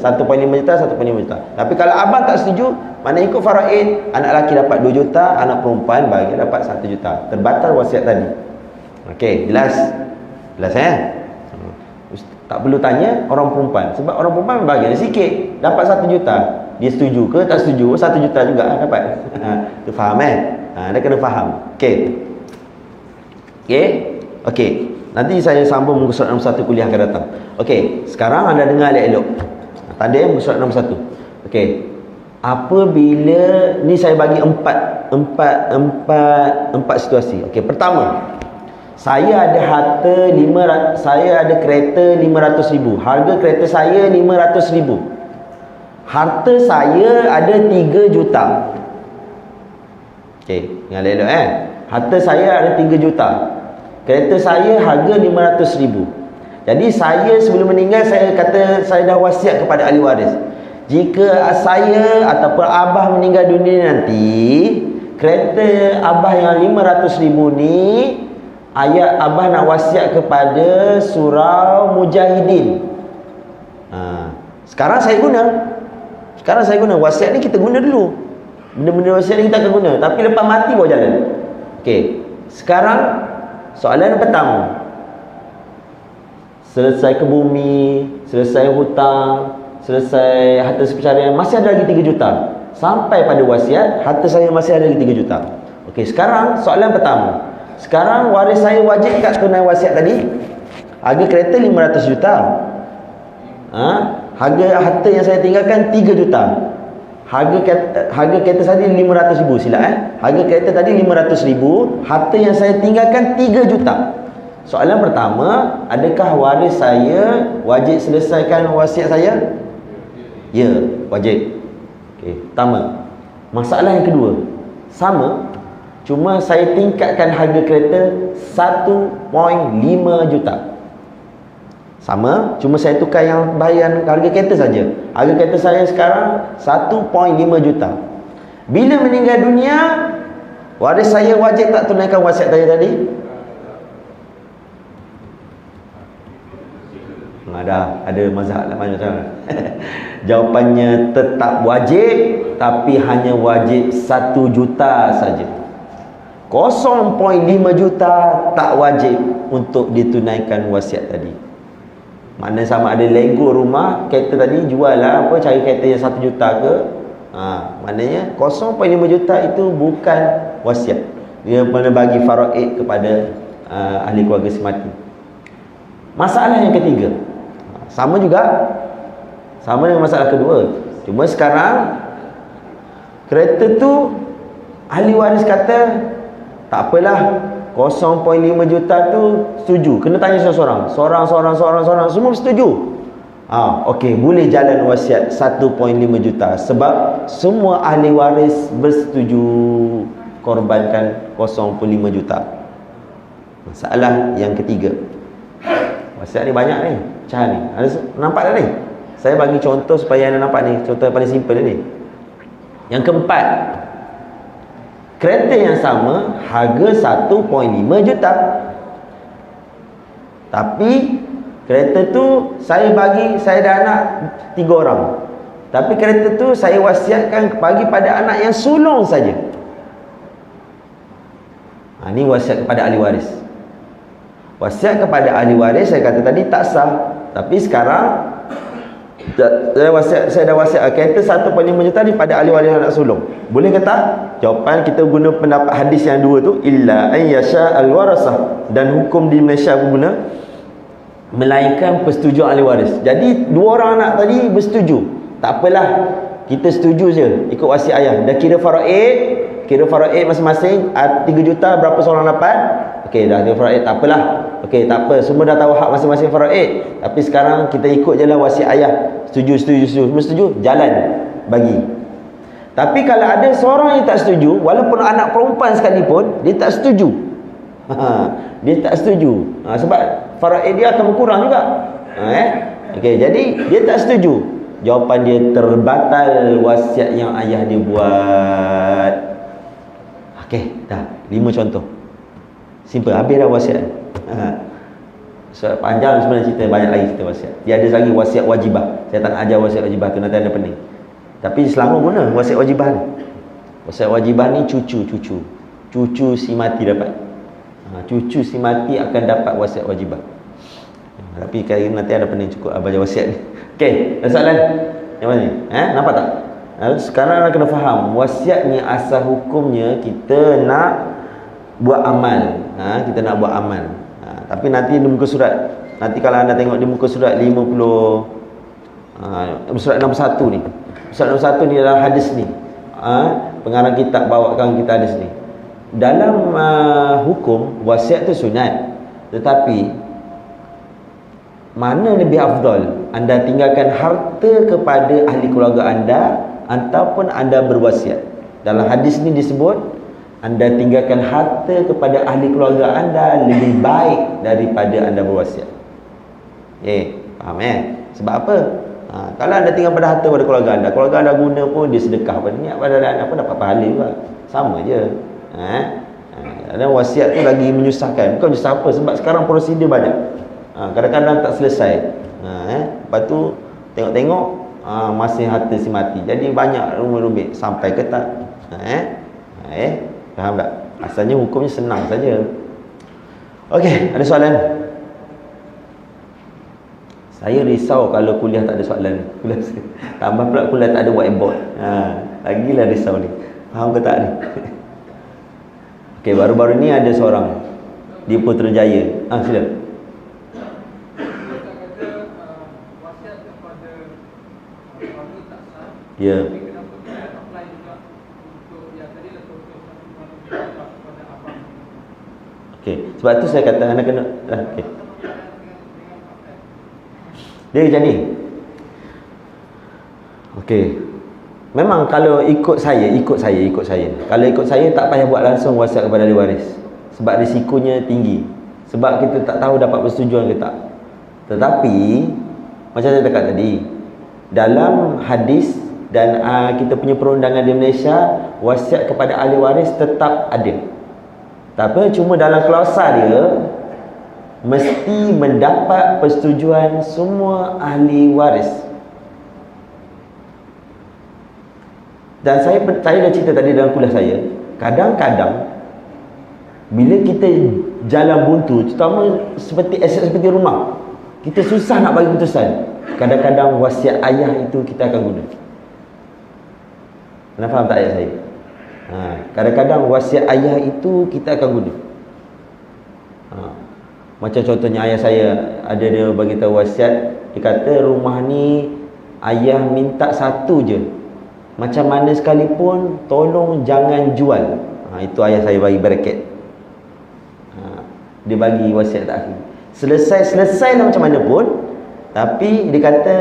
juta, 1.5 juta. Tapi kalau abang tak setuju, mana ikut faraid, anak laki dapat 2 juta, anak perempuan bagi dapat 1 juta. Terbatal wasiat tadi. Okey, jelas? Jelas tak perlu tanya orang perempuan. Sebab orang perempuan bagi dia sikit, dapat 1 juta. Dia setuju ke tak setuju, 1 juta juga dapat. Tu faham dia kena faham. Okey. Okey. Okey. Nanti saya sambung muka surat nombor 1 kuliah akan datang. Okey, sekarang anda dengar elok-elok. Tadi muka surat nombor 1. Okey. Apabila ni saya bagi empat situasi. Okey, pertama, saya ada saya ada kereta 500,000. Harga kereta saya 500,000. Harta saya ada 3 juta. Okey, dengar elok Harta saya ada 3 juta. Kereta saya harga 500,000. Jadi saya sebelum meninggal, saya kata saya dah wasiat kepada ahli waris. Jika saya ataupun abah meninggal dunia nanti, kereta abah yang 500,000 ni, ayat abah nak wasiat kepada surau mujahidin. Sekarang saya guna wasiat ni, kita guna dulu. Benda-benda wasiat ni kita akan guna, tapi lepas mati baru jalan. Okey, sekarang soalan pertama, selesai ke bumi, selesai hutang, selesai harta sepencarian, masih ada lagi 3 juta. Sampai pada wasiat, harta saya masih ada lagi 3 juta. Okey, sekarang soalan pertama, sekarang waris saya wajib tak tunai wasiat tadi? Harga kereta 500 juta. Harga harta yang saya tinggalkan 3 juta. Harga kereta saya 500,000, silap Harga kereta tadi 500,000, harta yang saya tinggalkan 3 juta. Soalan pertama, adakah waris saya wajib selesaikan wasiat saya? Ya, wajib. Okey, pertama. Masalah yang kedua, sama, cuma saya tingkatkan harga kereta 1.5 juta. Sama, cuma saya tukar yang bahagian harga kereta saja. Harga kereta saya sekarang 1.5 juta. Bila meninggal dunia, waris saya wajib tak tunaikan wasiat saya tadi? Ada mazhab lah macam. Jawapannya tetap wajib, tapi hanya wajib 1 juta saja. 0.5 juta tak wajib untuk ditunaikan wasiat tadi. Maknanya sama ada Lego rumah, kereta tadi jual lah, cari kereta yang 1 juta ke. Maknanya 0.5 juta itu bukan wasiat. Dia mana bagi faraid kepada ahli keluarga si mati. Masalah yang ketiga, sama juga, sama dengan masalah kedua. Cuma sekarang kereta tu ahli waris kata tak apalah, 0.5 juta tu setuju. Kena tanya seorang-seorang, seorang-seorang semua bersetuju. Okey, boleh jalan wasiat 1.5 juta sebab semua ahli waris bersetuju korbankan 0.5 juta. Masalah yang ketiga, wasiat ni banyak ni, macam ni. Ada nampak tak ni? Saya bagi contoh supaya anda nampak ni, contoh yang paling simple ni. Yang keempat, kereta yang sama harga 1.5 juta. Tapi kereta tu saya dah anak 3 orang. Tapi kereta tu saya wasiatkan bagi pada anak yang sulung saja. Ini wasiat kepada ahli waris. Wasiat kepada ahli waris saya kata tadi tak sah. Tapi sekarang saya dah wasiat kereta 1.5 juta ni pada ahli waris anak sulung. Boleh ke tak? Jawapan kita guna pendapat hadis yang dua tu, illa an yasha al-warasah, dan hukum di Malaysia pun guna melainkan persetujuan ahli waris. Jadi 2 orang anak tadi bersetuju. Tak apalah, kita setuju je ikut wasiat ayah. Dah kira faraid masing-masing 3 juta berapa seorang dapat. Okey, dah kira faraid, tak apalah. Okey, tak apa, semua dah tahu hak masing-masing faraid. Tapi sekarang kita ikut je lah wasiat ayah. Setuju. Semua setuju, jalan bagi. Tapi kalau ada seorang yang tak setuju, walaupun anak perempuan sekalipun, dia tak setuju. Dia tak setuju. Sebab faraid dia akan berkurang juga. Okey, jadi dia tak setuju. Jawapan dia terbatal wasiat yang ayah dia buat. Okey, dah 5 contoh. Simple, habis dah wasiat. So, panjang sebenarnya cerita, banyak lagi cerita wasiat. Dia ada lagi wasiat wajibah. Saya tak nak ajar wasiat wajibah tu, nanti ada pening. Tapi selama guna wasiat wajibah ni. Wasiat wajibah ni cucu si mati dapat. Cucu si mati akan dapat wasiat wajibah. Tapi kali nanti ada pening cukup baca wasiat ni. Okey, ada soalan? Yang mana ni? Nampak tak? Sekarang nak kena faham, wasiat ni asal hukumnya kita nak buat amal. Kita nak buat amal. Tapi nanti di muka surat, nanti kalau anda tengok di muka surat 50, surat 61 ni. Surat 61 ni adalah hadis ni. Pengarang kitab bawakan kita hadis ni. Dalam hukum, wasiat tu sunat. Tetapi mana lebih afdal? Anda tinggalkan harta kepada ahli keluarga anda ataupun anda berwasiat? Dalam hadis ni disebut anda tinggalkan harta kepada ahli keluarga anda lebih baik daripada anda berwasiat. Faham Sebab apa? Kalau anda tinggal pada harta pada keluarga anda guna pun dia sedekah pada niat pada anda pun dapat pahala juga. Sama je. Dan wasiat tu lagi menyusahkan. Bukan menyusah apa, sebab sekarang prosedur banyak. Kadang-kadang tak selesai. Lepas tu tengok-tengok masih harta si mati. Jadi banyak rumit-rumit sampai ke tak. Faham tak? Asalnya hukumnya senang saja. Okey, ada soalan? Saya risau kalau kuliah tak ada soalan. Tambah pula kuliah tak ada whiteboard. Lagilah risau ni. Faham ke tak ni? Okey, baru-baru ni ada seorang di Putrajaya. Sila. Ya. Okey, sebab tu saya kata anda kena okey. Dia macam ni. Okey. Memang kalau ikut saya. Kalau ikut saya tak payah buat langsung wasiat kepada ahli waris. Sebab risikonya tinggi. Sebab kita tak tahu dapat persetujuan ke tak. Tetapi macam saya cakap tadi, dalam hadis dan kita punya perundangan di Malaysia, wasiat kepada ahli waris tetap ada. Tapi cuma dalam klausa dia mesti mendapat persetujuan semua ahli waris. Dan saya dah cerita tadi dalam kuliah saya, kadang-kadang bila kita jalan buntu, terutama seperti aset seperti rumah, kita susah nak bagi keputusan. Kadang-kadang wasiat ayah itu kita akan guna. Anda faham tak ayat saya? Kadang-kadang wasiat ayah itu kita akan guna. Macam contohnya ayah saya, ada dia bagi tahu wasiat, dia kata rumah ni ayah minta satu je, macam mana sekalipun tolong jangan jual. Itu ayah saya bagi bracket. Dia bagi wasiat terakhir. Selesai lah macam mana pun, tapi dia kata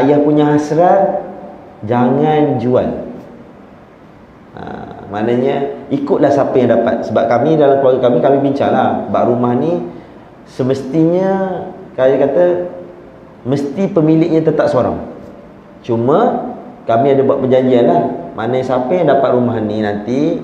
ayah punya hasrat jangan jual. Maknanya ikutlah siapa yang dapat. Sebab kami dalam keluarga kami bincang lah, bab rumah ni semestinya kaya kata mesti pemiliknya tetap seorang. Cuma kami ada buat perjanjian lah, maknanya siapa yang dapat rumah ni nanti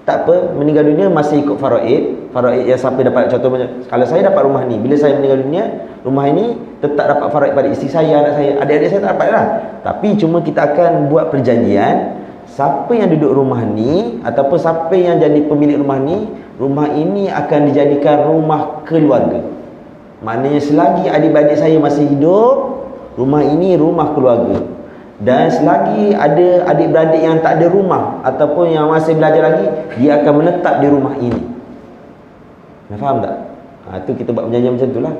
tak apa, meninggal dunia masih ikut faraid yang siapa dapat. Contoh macam kalau saya dapat rumah ni, bila saya meninggal dunia, rumah ini tetap dapat faraid pada isteri saya, anak saya, adik-adik saya tak dapat lah. Tapi cuma kita akan buat perjanjian, siapa yang duduk rumah ni ataupun siapa yang jadi pemilik rumah ni, rumah ini akan dijadikan rumah keluarga. Maknanya selagi adik-adik saya masih hidup, rumah ini rumah keluarga. Dan selagi ada adik-beradik yang tak ada rumah ataupun yang masih belajar lagi, dia akan menetap di rumah ini. Anda faham tak? Itu kita buat perjanjian macam tu lah.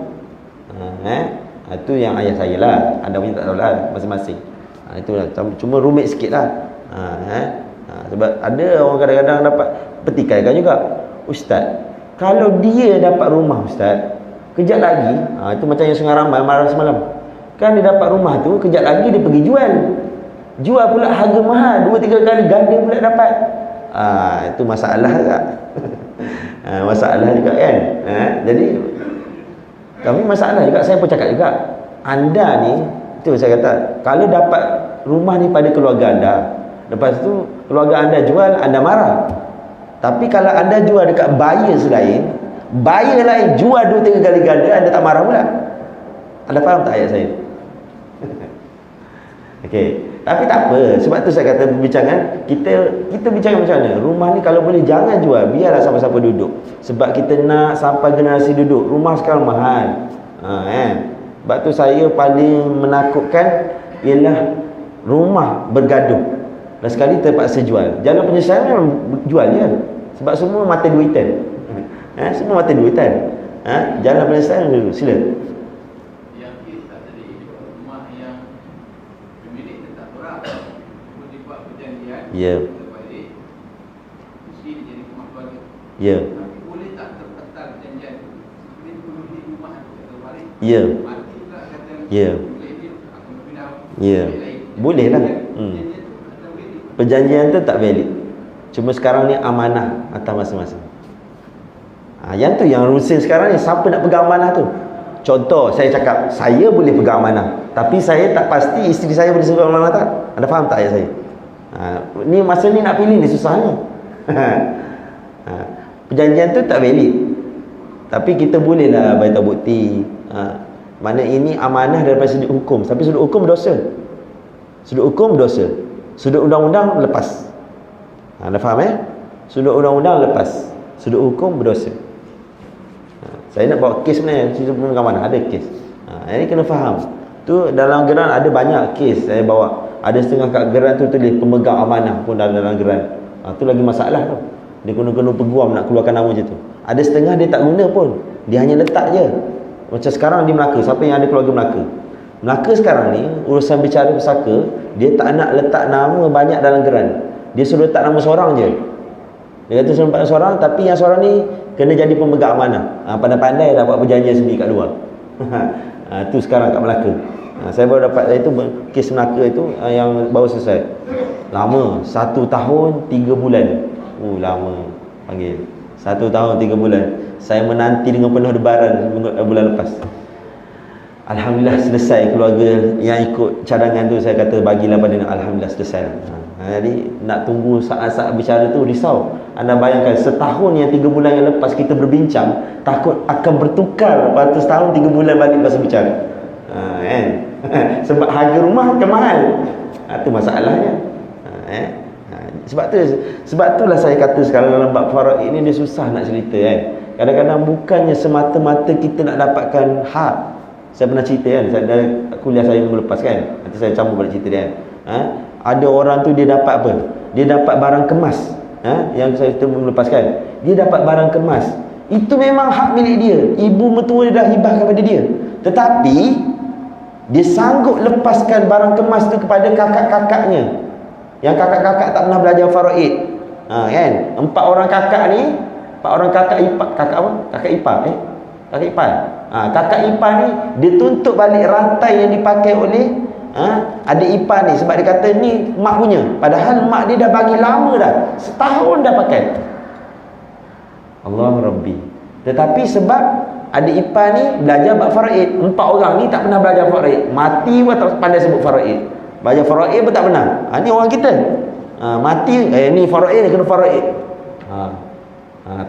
Itu yang ayah saya lah. Anda punya tak tahu lah masing-masing. Itulah. Cuma rumit sikit lah. Sebab ada orang kadang-kadang dapat petikaikan juga. Ustaz, kalau dia dapat rumah Ustaz, kejap lagi, itu macam yang Sungai Ramai marah semalam. Kan dia dapat rumah tu, kejap lagi dia pergi jual pula harga mahal, 2-3 kali ganda pula dapat. Itu masalah tak? Masalah juga kan. Jadi kami masalah juga. Saya pun cakap juga, anda ni, itu saya kata, kalau dapat rumah ni pada keluarga anda, lepas tu keluarga anda jual, anda marah. Tapi kalau anda jual dekat buyers lain, buyer lain jual 2-3 kali ganda, anda tak marah pula. Anda faham tak ayat saya? Okey. Tapi tak apa. Sebab tu saya kata perbincangan kita bincang macam mana. Rumah ni kalau boleh jangan jual, biarlah siapa-siapa duduk. Sebab kita nak sampai generasi duduk. Rumah sekarang mahal. Sebab tu saya paling menakutkan ialah rumah bergaduh. Dan sekali terpaksa jual. Jalan penyelesaian memang jual je. Sebab semua mata duitan. Semua mata duitan. Jalan penyelesaian dulu. Sila. Ya. Ya. Ya. Ya. Ya. Boleh lah. Perjanjian tu tak valid. Cuma sekarang ni amanah atas masing-masing. Yang tu yang rusin sekarang ni, siapa nak pegang amanah tu? Contoh, saya cakap, saya boleh pegang amanah, tapi saya tak pasti isteri saya boleh pegang amanah tak? Anda faham tak ayat saya? Ni masa ni nak pilih ni susahnya. Perjanjian tu tak valid, tapi kita bolehlah bagi tahu bukti. Mana ini amanah daripada sudut hukum, tapi sudut hukum dosa. Sudut hukum dosa. Sudut undang-undang lepas. Anda faham Sudut undang-undang lepas, sudut hukum berdosa. Saya nak bawa kes sebenarnya, cerita pemegang amanah ada kes. Ini kena faham. Tu dalam geran ada banyak kes saya bawa. Ada setengah kat geran tu tulis pemegang amanah pun dalam geran. Tu lagi masalah tu. Dia kena peguam nak keluarkan nama macam tu. Ada setengah dia tak guna pun. Dia hanya letak je. Macam sekarang di Melaka, siapa yang ada keluarga Melaka? Melaka sekarang ni urusan bicara pusaka, dia tak nak letak nama banyak dalam geran. Dia suruh letak nama seorang je. Dia kata suruh letak seorang, tapi yang seorang ni kena jadi pemegang amanah. Pandai-pandai dah buat perjanjian sendiri kat luar. Tu sekarang kat Melaka. Saya baru dapat itu kes Melaka itu yang baru selesai. Lama, 1 tahun 3 bulan. Lama panggil. 1 tahun 3 bulan. Saya menanti dengan penuh debaran bulan lepas. Alhamdulillah selesai. Keluarga yang ikut cadangan tu saya kata bagilah pada nak. Alhamdulillah selesai. Jadi nak tunggu saat-saat bicara tu risau. Anda bayangkan setahun yang 3 bulan yang lepas kita berbincang, takut akan bertukar lepas tu setahun 3 bulan balik pasal bicara. Sebab harga rumah akan mahal. Itu masalahnya. Sebab itulah saya kata sekarang dalam bab faraid ini dia susah nak cerita Kadang-kadang bukannya semata-mata kita nak dapatkan hak. Saya pernah cerita saya kuliah saya minggu lepas nanti saya sambung balik cerita dia ada orang tu dia dapat apa? Dia dapat barang kemas. Yang saya cerita minggu lepas dia dapat barang kemas. Itu memang hak milik dia. Ibu mertua dia dah hibahkan kepada dia. Tetapi dia sanggup lepaskan barang kemas tu kepada kakak-kakaknya. Yang kakak-kakak tak pernah belajar faraid. 4 orang kakak ni, 4 orang kakak ipar, kakak apa? Kakak ipar, kakak ipar. Kakak ipar ni dia tuntut balik rantai yang dipakai oleh adik ipar ni sebab dia kata ni mak punya. Padahal mak dia dah bagi lama dah. Setahun dah pakai. Allah Rabbi. Tetapi sebab adik ipar ni belajar bab faraid, 4 orang ni tak pernah belajar faraid. Mati pun tak pandai sebut faraid. Belajar faraid pun tak pernah. Ni orang kita. Mati ni faraid ni kena faraid.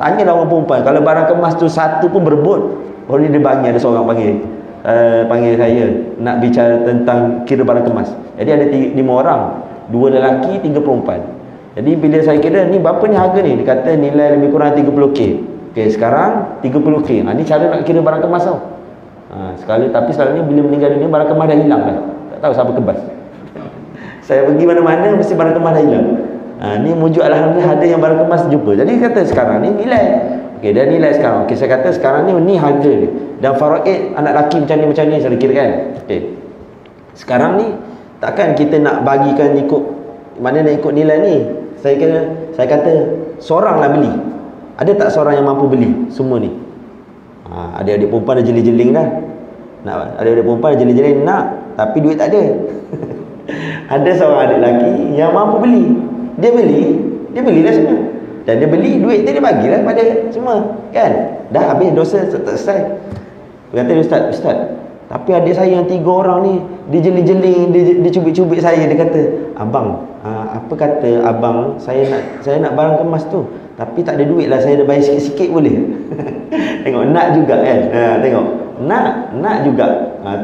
Tanyalah orang perempuan, kalau barang kemas tu satu pun berebut. Orang ni dia bagi, ada seorang panggil saya nak bicara tentang kira barang kemas. Jadi ada 5 orang, 2 lelaki, 3 perempuan. Jadi bila saya kira ni berapa ni harga ni, dia kata nilai lebih kurang 30k. Okey, sekarang 30k. Ni cara nak kira barang kemas tau. Tapi sekali ni bila meninggal dunia barang kemas dah hilang dah. Tak tahu siapa kebas. Saya pergi mana-mana mesti barang kemas dah hilang. Ni wujud alhamdulillah ada yang barang kemas jumpa. Jadi kata sekarang ni nilai. Okey, dia nilai sekarang. Okey, saya kata sekarang ni harga dia. Dan faraid anak lelaki macam ni saya kira kan. Okey. Sekarang ni takkan kita nak bagikan ikut mana nak ikut nilai ni. Saya kata seorang lah beli. Ada tak seorang yang mampu beli semua ni? Adik-adik perempuan dah jeling-jeling dah. Adik-adik perempuan dah jeling-jeling nak, tapi duit tak ada. Ada seorang adik lelaki yang mampu beli. Dia belilah semua. Dan dia beli, duit dia bagilah pada semua. Kan? Dah habis dosa selesai. Dia kata, Ustaz, tapi adik saya yang 3 orang ni, dia jeling-jeling, dia cubit-cubit saya. Dia kata, abang, apa kata abang, saya nak barang kemas tu. Tapi tak ada duit lah, saya dah bayar sikit-sikit boleh. Tengok, nak juga kan. Tengok, nak juga.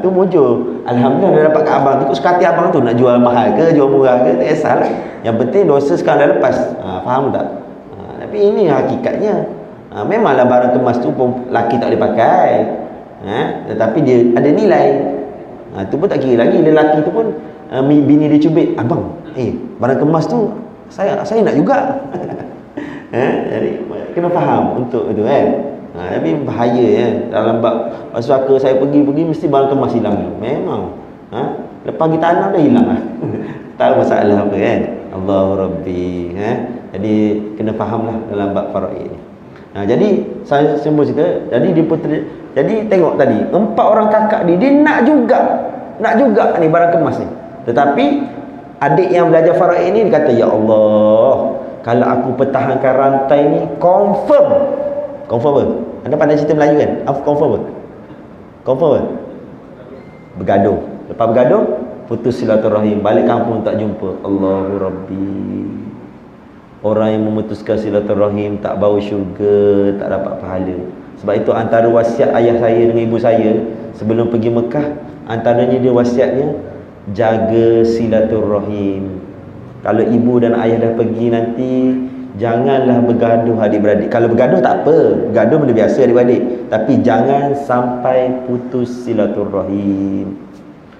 Tu mujur. Alhamdulillah dah dapat kat abang tu. Ikut suka hati abang tu, nak jual mahal ke, jual murah ke, tak kisahlah. Yang penting dosa sekarang dah lepas. Faham tak? Tapi ini hakikatnya. Memanglah barang kemas tu pun laki tak boleh pakai. Tetapi dia ada nilai. Tu pun tak kira lagi. Lelaki tu pun bini dia cubit, abang, barang kemas tu saya nak juga. Jadi kena faham untuk itu kan. Tapi bahaya ya. Dalam bab suaka saya pergi mesti barang kemas hilang. Memang. Lepas kita tanam dah hilang lah. Tahu masalah apa kan. Allahu Rabbi. Jadi kena fahamlah dalam bab faraid ni. Jadi saya sembung cerita. Jadi tengok tadi 4 orang kakak dia nak juga ni barang kemas ni. Tetapi adik yang belajar faraid ni dia kata, ya Allah, kalau aku pertahankan rantai ni confirm apa? Anda pandai cerita Melayu kan? Aku confirm apa? Bergaduh. Lepas bergaduh, putus silaturahim, balik kampung tak jumpa. Allahu Rabbi. Orang yang memutuskan silaturahim tak bau syurga, tak dapat pahala. Sebab itu antara wasiat ayah saya dengan ibu saya sebelum pergi Mekah, antaranya dia wasiatnya jaga silaturahim. Kalau ibu dan ayah dah pergi nanti, janganlah bergaduh adik-beradik. Kalau bergaduh tak apa, bergaduh benda biasa adik-beradik, tapi jangan sampai putus silaturahim.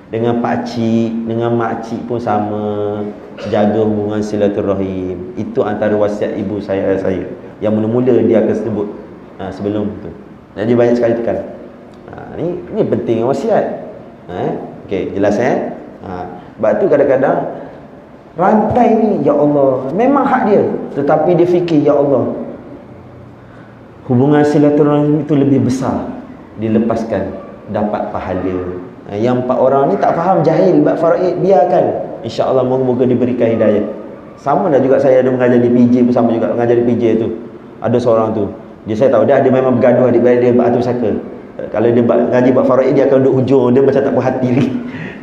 Dengan pakcik, dengan makcik pun sama, jaga hubungan silaturahim. Itu antara wasiat ibu saya yang mula-mula dia akan sebut sebelum tu. Jadi banyak sekali tekan. Ni penting wasiat. Okey, jelas sebab tu kadang-kadang rantai ni, ya Allah, memang hak dia, tetapi dia fikir, ya Allah, hubungan silaturahim itu lebih besar, dilepaskan dapat pahala. Yang 4 orang ni tak faham, jahil bab faraid, biarkan, insya-Allah moga-moga diberikan hidayah. Sama dah juga saya ada mengajar di PJ pun, sama juga mengajar di PJ tu. Ada seorang tu, saya tahu dia memang bergaduh adik-beradik dia bab pusaka. Kalau dia ngaji bab faraid, dia akan duduk hujung, dia macam tak puas hati ni.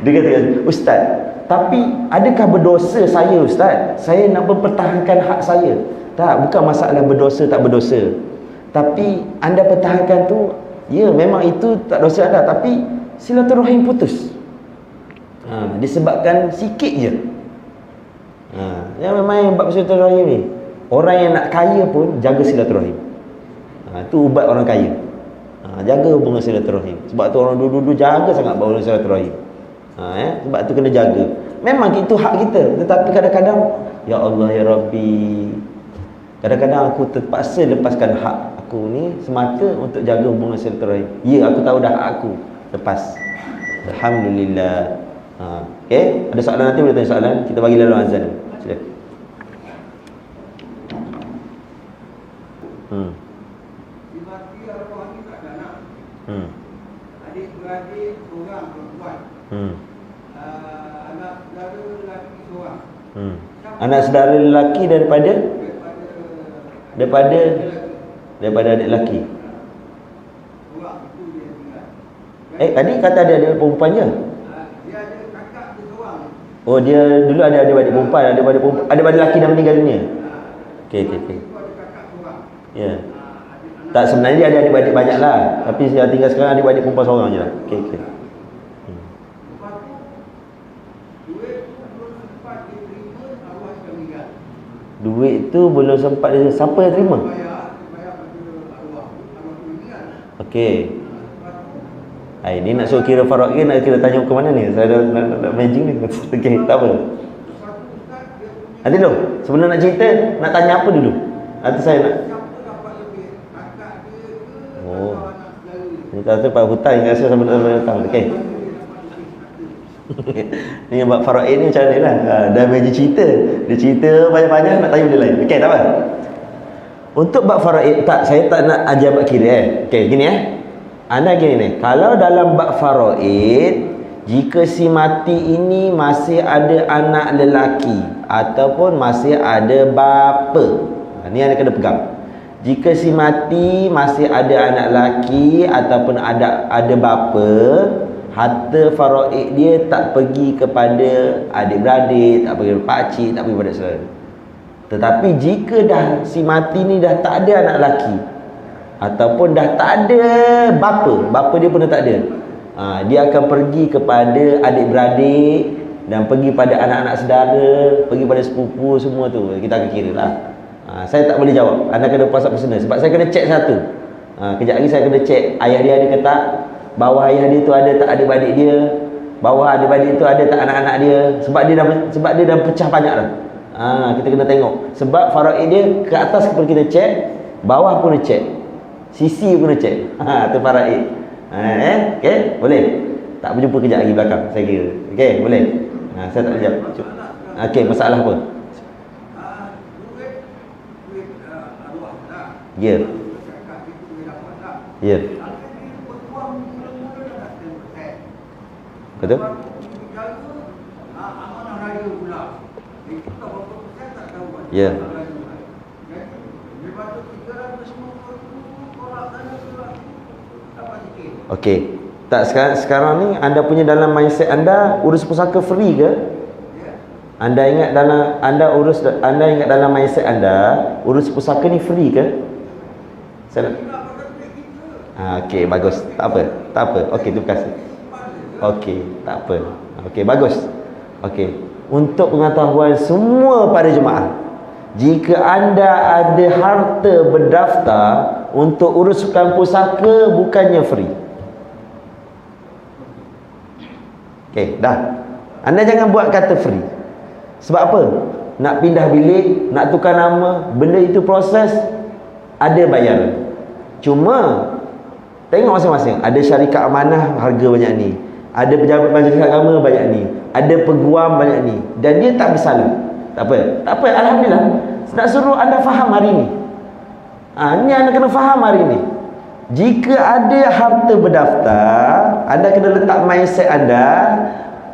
Dia kata, ustaz, tapi adakah berdosa saya ustaz? Saya nak mempertahankan hak saya. Tak, bukan masalah berdosa tak berdosa. Tapi anda pertahankan tu, ya memang itu tak dosa anda, tapi silaturahim putus. Disebabkan sikit je. Yang memang bab silaturahim ni, orang yang nak kaya pun jaga silaturahim. Itu ubat orang kaya. Jaga hubungan silaturahim. Sebab tu orang dulu-dulu jaga sangat hubungan silaturahim. Sebab tu kena jaga. Memang itu hak kita, tetapi kadang-kadang, ya Allah ya Rabbi, kadang-kadang aku terpaksa lepaskan hak aku ni semata untuk jaga hubungan silaturahim. Ya, aku tahu dah hak aku, lepas. Alhamdulillah. Okey, ada soalan nanti boleh tanya soalan. Kita bagi lalu azan. Sila. Dimati arwah ni tak ada anak. Adik-beradik seorang perempuan. Anak saudara lelaki seorang. Anak saudara lelaki daripada adik lelaki. Orang itu dia tinggal. Tadi kata ada adik perempuan je. Dia ada kakak dia seorang. Oh, dia dulu ada adik-beradik perempuan, adik-beradik lelaki dah meninggal dunia. Okey. Itu ada kakak seorang. Ya. Tak, sebenarnya dia ada adik-beradik banyak lah, tapi yang tinggal sekarang adik-beradik perempuan seorang je lah. Okey. Lepas tu, duit tu belum sempat diterima, arwah sudah meninggal. Duit tu belum sempat dia, siapa yang terima? Bayar pada arwah tu meninggal. Okey. Lepas tu, Ni nak suruh kira faraid ke nak kira tanya ke mana ni? Saya dah nak managing ni. Okey, tak apa. lepas tu Ustaz dia punya Nanti dulu, sebelum nak cerita, nak tanya apa dulu? Nanti saya nak. siapa dapat lebih, kakak dia ke Oh. atau anak saudara dia? Ni tak tahu Pak Hutan yang rasa sampai datang. Okey. Ni yang buat faraid ni macam ni lah. Dah bagi cerita. Dia cerita banyak-banyak, nak tanya benda lain. Okey, tak apa. Untuk bab faraid, tak, saya tak nak ajar bab kira Okey, gini Anda gini ni. Kalau dalam bab faraid, jika si mati ini masih ada anak lelaki ataupun masih ada bapa. Ni anda kena pegang. Jika si mati masih ada anak lelaki ataupun ada bapa, harta faraid dia tak pergi kepada adik-beradik, tak pergi kepada pakcik, tak pergi kepada saudara. Tetapi jika dah si mati ni dah tak ada anak lelaki ataupun dah tak ada bapa dia pun dah tak ada, dia akan pergi kepada adik-beradik dan pergi pada anak-anak saudara, pergi pada sepupu semua tu. Kita akan kira lah. Saya tak boleh jawab, anda kena puas personal sebab saya kena check satu. Kejap lagi saya kena check ayah dia ada ke tak, bawah ayah dia tu ada tak adik-beradik dia, bawah adik-beradik tu ada tak anak-anak dia, sebab dia dah pecah banyak dah. Kita kena tengok sebab faraid dia ke atas pun kita check, bawah pun kita check, sisi pun kita check. Tu faraid. Okey, boleh. Tak berjumpa kejap lagi belakang saya kira. Okey, boleh. Saya tak boleh jawab. Okey, masalah apa? Duit arwah tak. Ya. Cakap itu duit apa tak. Ya. Kalau dia bertuang mula-mula dah 10%. Betul? Jaga amanah raya pula. Itu tak berapa persen tak tahu. Ya. Jadi lepas tu 350 tolak sana tolak dapat sikit. Okey. Tak, sekarang ni anda punya dalam mindset anda urus pusaka free ke? Anda ingat dalam mindset anda urus pusaka ni free ke? Okey, bagus. Tak apa. Okey, terima kasih. Okey, tak apa. Okey, bagus. Okey. Untuk pengetahuan semua para jemaah, jika anda ada harta berdaftar untuk uruskan pusaka, bukannya free. Okey, dah. Anda jangan buat kata free. Sebab apa? Nak pindah bilik, nak tukar nama, benda itu proses, ada bayaran. Cuma tengok masing-masing. Ada syarikat amanah harga banyak ni, ada pejabat majlis agama banyak ni, ada peguam banyak ni, dan dia tak bersalah. Tak apa, alhamdulillah. Nak suruh anda faham hari ni. Ni anda kena faham hari ni. Jika ada harta berdaftar, anda kena letak mindset anda,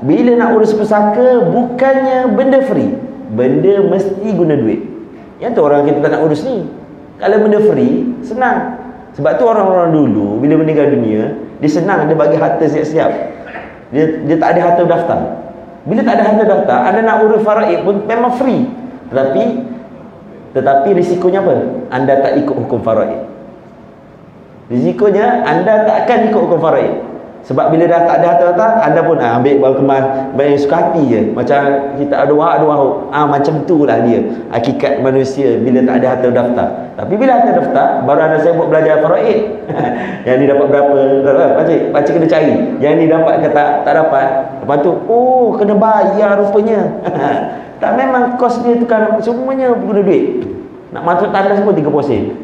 bila nak urus pusaka, bukannya benda free, benda mesti guna duit. Yang tu orang kita tak nak urus ni. Kalau benda free, senang. Sebab tu orang-orang dulu bila meninggal dunia, dia senang, dia bagi harta siap-siap. Dia tak ada harta berdaftar. Bila tak ada harta daftar, anda nak urus faraid pun memang free. Tetapi risikonya apa? Anda tak ikut hukum faraid. Risikonya anda tak akan ikut hukum faraid. Sebab bila dah tak ada harta daftar, anda pun ambil bau kemas, baik suka hati je. Macam kita ada wahak. Macam itulah dia hakikat manusia bila tak ada harta daftar. Tapi bila harta daftar, baru anda sibuk belajar faraid. Yang ni dapat berapa? Pakcik kena cari. Yang ni dapat ke tak dapat. Lepas tu, kena bayar rupanya. Tak, memang kos dia tu kan semuanya guna duit. Nak masuk tandas pun 30 sen.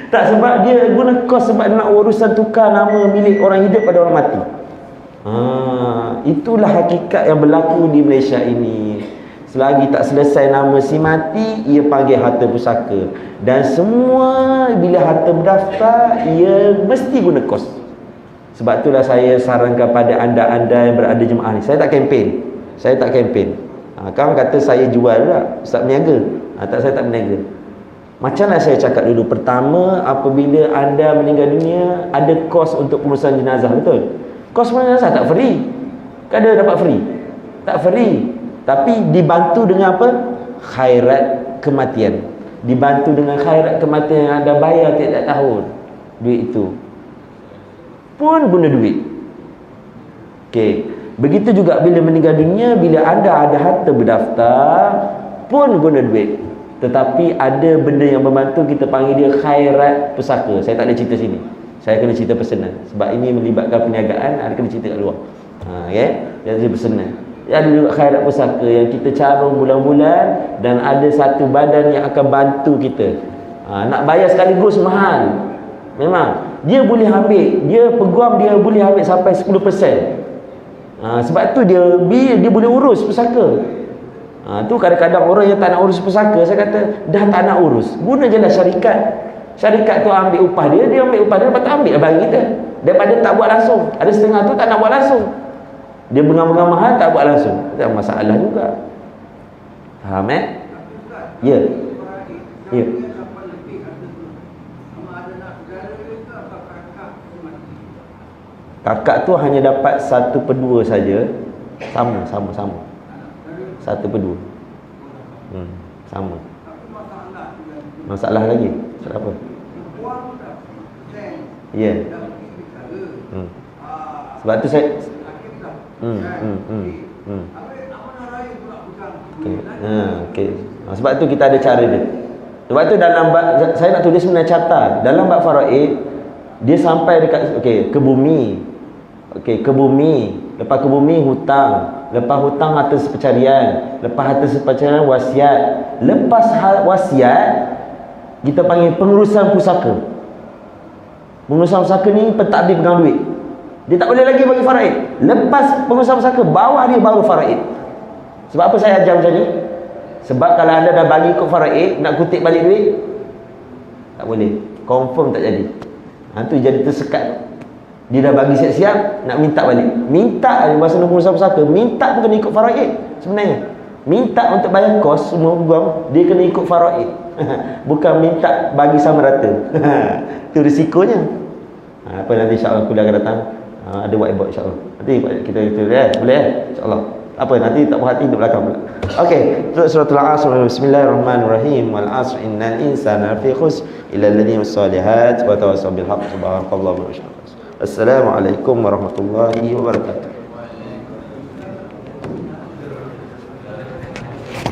Tak, sebab dia guna kos sebab nak urusan tukar nama milik orang hidup pada orang mati. Itulah hakikat yang berlaku di Malaysia ini. Selagi tak selesai nama si mati, ia panggil harta pusaka. Dan semua bila harta berdaftar, ia mesti guna kos. Sebab itulah saya sarankan pada anda-anda yang berada jemaah ni. Saya tak kempen. Kamu kata saya jual tak? Ustaz berniaga. Tak, saya tak berniaga. Macamlah saya cakap dulu, pertama, apabila anda meninggal dunia, ada kos untuk pengurusan jenazah, betul? Kos pengurusan jenazah tak free. Kan ada dapat free? Tak free. Tapi dibantu dengan apa? Khairat kematian. Dibantu dengan khairat kematian yang anda bayar tiap-tiap tahun. Duit itu pun guna duit. Okey. Begitu juga bila meninggal dunia, bila anda ada harta berdaftar, pun guna duit. Tetapi ada benda yang membantu, kita panggil dia khairat pusaka. Saya tak ada cerita sini, saya kena cerita personal. Sebab ini melibatkan perniagaan, ada kena cerita kat luar. Jadi personal. Ada juga khairat pusaka yang kita carung bulan-bulan, dan ada satu badan yang akan bantu kita. Nak bayar sekaligus mahal. Memang dia boleh ambil, dia peguam, dia boleh ambil sampai 10%. Sebab tu dia boleh urus pusaka. Tu kadang-kadang orang yang tak nak urus pusaka, saya kata dah tak nak urus, guna je lah syarikat. Syarikat tu ambil upah dia ambil upah dia, lepas tu ambil lah bagi kita. Daripada tak buat langsung. Ada setengah tu tak nak buat langsung, dia bengang-bengang mahal, tak buat langsung. Tak masalah juga. Faham Ya. Ya. Kakak tu hanya dapat 1/2 saja. Sama 1/2. Sama. Masalah lagi. Masalah apa? Puan dah sen. Ya. Dah pergi bicara. Sebab tu saya Hakim dah. Habis amanah raya pula pegang. okey. Sebab tu kita ada cara dia. Sebab tu dalam saya nak tulis sebenarnya carta. Dalam bab faraid dia sampai dekat ke bumi. Ke bumi. Lepas ke bumi hutang. Lepas hutang harta sepercarian. Lepas harta sepercarian wasiat. Lepas wasiat kita panggil pengurusan pusaka. Pengurusan pusaka ni pentadbir pegang duit. Dia tak boleh lagi bagi faraid. Lepas pengurusan pusaka, bawah dia baru faraid. Sebab apa saya ajar macam ni? Sebab kalau anda dah bagi ikut faraid, nak kutip balik duit, tak boleh. Confirm tak jadi. Tu jadi tersekat. Dia dah bagi siap-siap, nak minta balik. Minta, masa nak pengurusan pusaka, minta pun kena ikut faraid sebenarnya. Minta untuk bayar kos semua program, dia kena ikut faraid. Bukan minta bagi sama rata. Itu risikonya. Apa nanti insya-Allah kuliah akan datang. Ada whiteboard insya-Allah. Nanti kita boleh insya-Allah. Apa nanti tak puas hati duduk belakang pula. Okey, suratul Asr. Bismillahirrahmanirrahim. Wal 'asr innal insana lafi khusr illa alladhina as-solihat wa tawassaw bil haqq. Subhanallahu wa bihamdihi. Assalamualaikum warahmatullahi wabarakatuh.